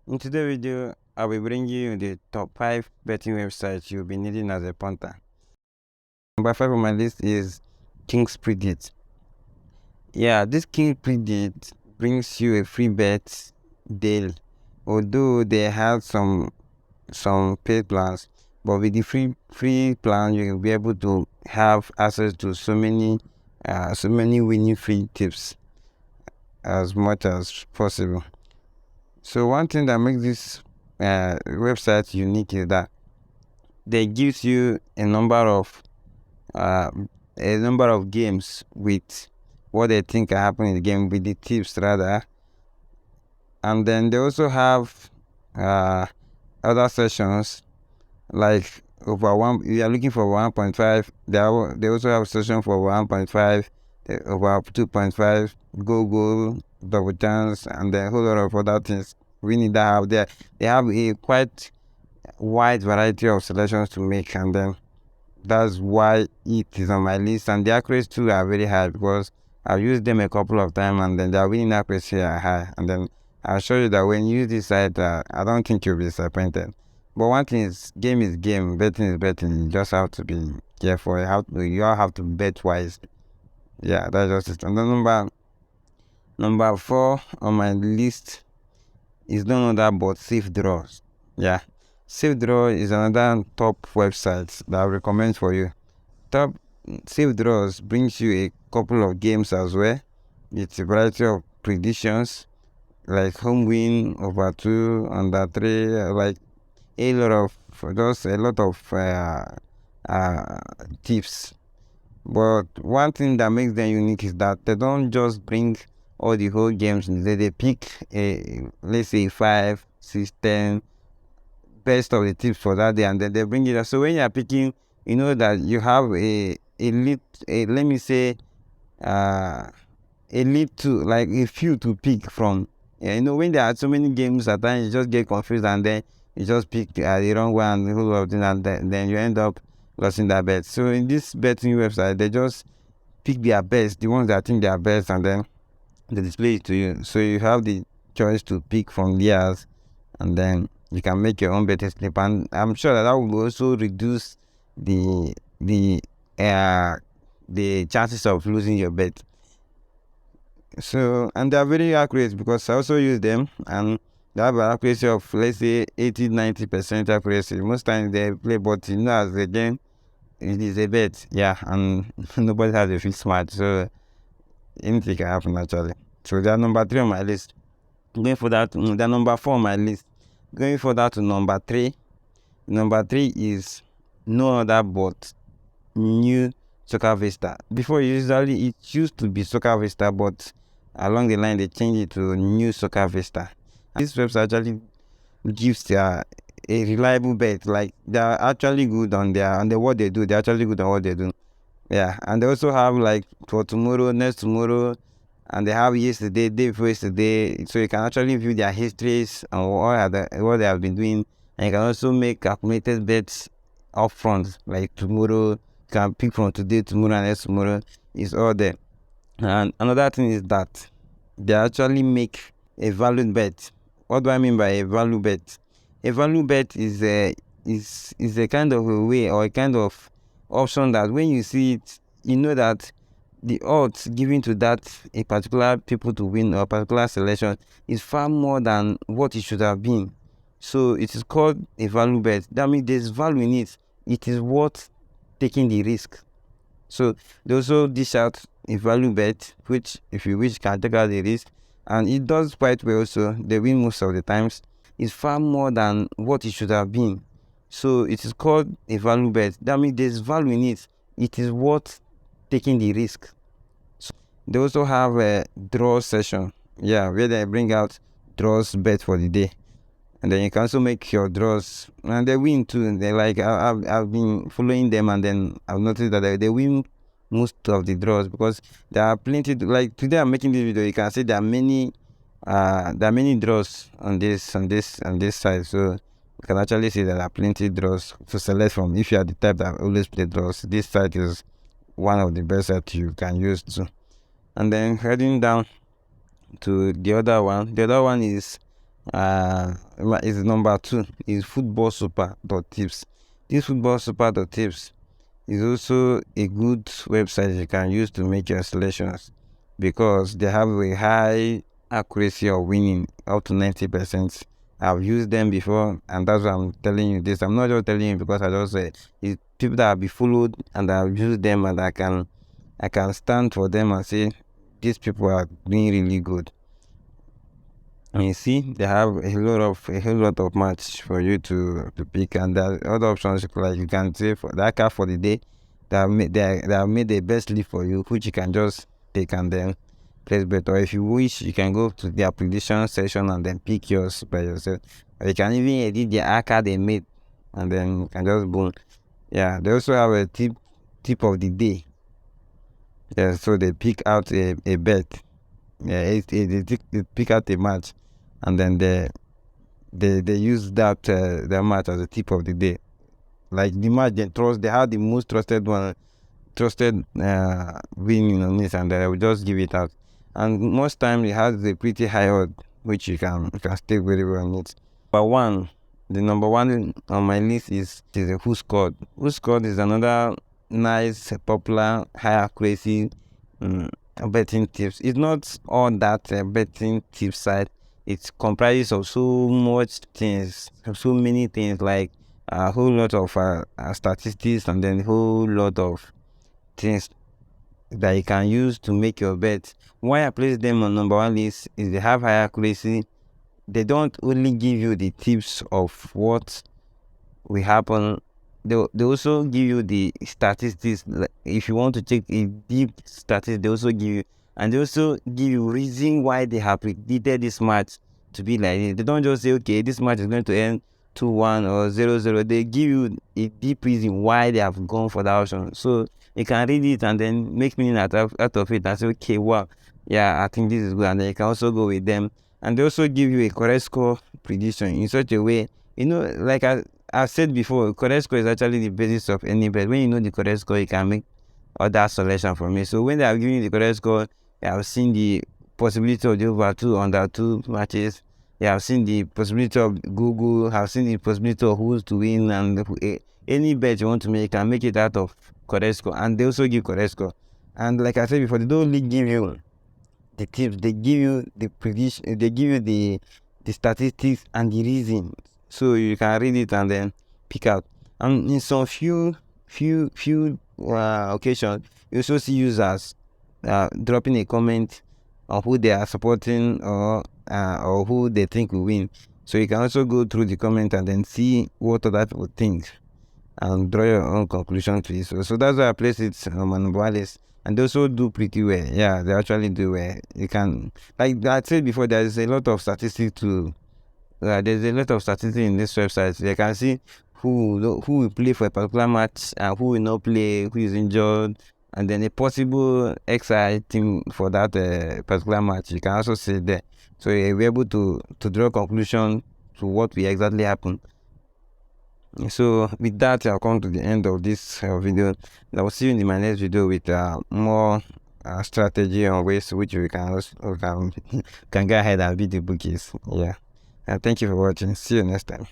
In today's video, I will bring you the top 5 betting websites you'll be needing as a punter. Number 5 on my list is Kingpin. Yeah, this Kingpin brings you a free bet daily. Although they have some paid plans, but with the free plan, you will be able to have access to so many winning free tips as much as possible. So one thing that makes this website unique is that they gives you a number of games with what they think are happening in the game, with the tips rather, and then they also have other sessions like over one. You are looking for 1.5. They also have a session for 1.5, over 2.5, goal, double chance, and then a whole lot of other things. We need that out there. They have a quite wide variety of selections to make, and then that's why it is on my list. And the accuracy too are very high because I've used them a couple of times, and then their winning accuracy are high. And then I'll show you that when you use this site, I don't think you'll be disappointed. But one thing is game, betting is betting. You just have to be careful. You all have to bet wise. Yeah, that's just it. And then number 4 on my list is none other but Shiftdraw. Yeah, Shiftdraw is another top website that I recommend for you. Shiftdraw brings you a couple of games as well. It's a variety of predictions like home win, over 2, under 3, like a lot of tips. But one thing that makes them unique is that they don't just bring all the whole games. They pick let's say 5, 6, 10 best of the tips for that day, and then they bring it up. So when you are picking, you know that you have a let me say a few to pick from. Yeah, you know, when there are so many games at times, you just get confused, and then you just pick the wrong one, the whole of things, and then you end up losing that bet. So in this betting website, they just pick their best, the ones that I think they are best, and then they display it to you. So you have the choice to pick from theirs, and then you can make your own betting slip. And I'm sure that will also reduce the chances of losing your bet. So, and they are very accurate because I also use them, and they have an accuracy of, let's say, 80-90% accuracy. Most times they play, but you know, as a game, it is a bet. Yeah, and nobody has a fixed match, so anything can happen actually. So they are number 3 on my list. Going for that, they're number 4 on my list. Going for that to number 3. Number 3 is no other but new SoccerVista. Before, usually it used to be SoccerVista, but along the line they changed it to new SoccerVista. This website actually gives a reliable bet. Like, they're actually good on what they do. They're actually good on what they do. Yeah, and they also have like for tomorrow, next tomorrow, and they have yesterday, day before yesterday. So you can actually view their histories and what they have been doing, and you can also make calculated bets upfront. Like tomorrow, you can pick from today, tomorrow, and next tomorrow. It's all there. And another thing is that they actually make a value bet. What do I mean by a value bet? A value bet is a kind of a way, or a kind of option that when you see it, you know that the odds given to that a particular people to win or a particular selection is far more than what it should have been. So it is called a value bet. That means there's value in it. It is worth taking the risk. So they also dish out a value bet, which if you wish can take out the risk, and it does quite well. So they win most of the times. It's far more than what it should have been. So it is called a value bet. That means there's value in it. It is worth taking the risk. So they also have a draw session, yeah, where they bring out draws bet for the day, and then you can also make your draws, and they win too. They like I've been following them, and then I've noticed that they win most of the draws because there are plenty. Like today, I'm making this video. You can see there are many draws on this side. So you can actually see there are plenty draws to select from. If you are the type that always play draws, this site is one of the best that you can use too. And then heading down to the other one is is number 2 is FootballSuper.tips. This FootballSuper.tips is also a good website you can use to make your selections, because they have a high accuracy of winning, up to 90%. I've used them before, and that's why I'm telling you this. I'm not just telling you because I just say it's people that have been followed and I've used them, and I can stand for them and say these people are doing really good. And you see, they have a whole lot of match for you to pick, and there are other options like you can say for that card for the day. They have made the best lead for you, which you can just take and then place bet. Or if you wish, you can go to their prediction section and then pick yours by yourself. Or you can even edit the card they made, and then you can just boom. Yeah, they also have a tip of the day. Yeah, so they pick out a bet. Yeah, they pick out a match, and then they use that the match as a tip of the day. Like the match they have the most trusted winning on this, and they will just give it out. And most times it has a pretty high odd, which you can stay very well on it. But the number one on my list is a WhoScored. WhoScored is another nice, popular, high accuracy betting tips. It's not all that betting tip site. It comprises of so much things, so many things, like a whole lot of statistics, and then a whole lot of things that you can use to make your bet. Why I place them on number 1 list is they have high accuracy. They don't only give you the tips of what will happen, they also give you the statistics. Like if you want to check a deep statistics, they also give you, and they also give you reason why they have predicted this match to be like this. They don't just say, okay, this match is going to end 2-1 or 0-0. They give you a deep reason why they have gone for that option, so you can read it and then make meaning out of it and say, okay, wow, yeah, I think this is good, and then you can also go with them. And they also give you a correct score prediction in such a way, like I've said before, correct score is actually the basis of any bet. When you know the correct score, you can make other selection from it. So when they are giving you the correct score, you have seen the possibility of the over 2 under 2 matches. You have seen the possibility of Google, have seen the possibility of who's to win, and any bet you want to make, you can make it out of correct score. And they also give correct score. And like I said before, they don't only give you the tips, they give you the prediction, they give you the statistics and the reason, so you can read it and then pick out. And in some few occasions, you also see users dropping a comment on who they are supporting, or who they think will win. So you can also go through the comment and then see what other people think and draw your own conclusion to it. So that's why I place it on my number 1 list. And they also do pretty well. Yeah, they actually do well. You can, like I said before, there's a lot of statistics there's a lot of statistics in this website. You can see who will play for a particular match and who will not play, who is injured, and then a possible XI team for that particular match. You can also see there. So you'll be able to draw a conclusion to what will exactly happen. So with that, I'll come to the end of this video. I will see you in my next video with more strategy on ways which we can can go ahead and beat the bookies. Yeah. Thank you for watching. See you next time.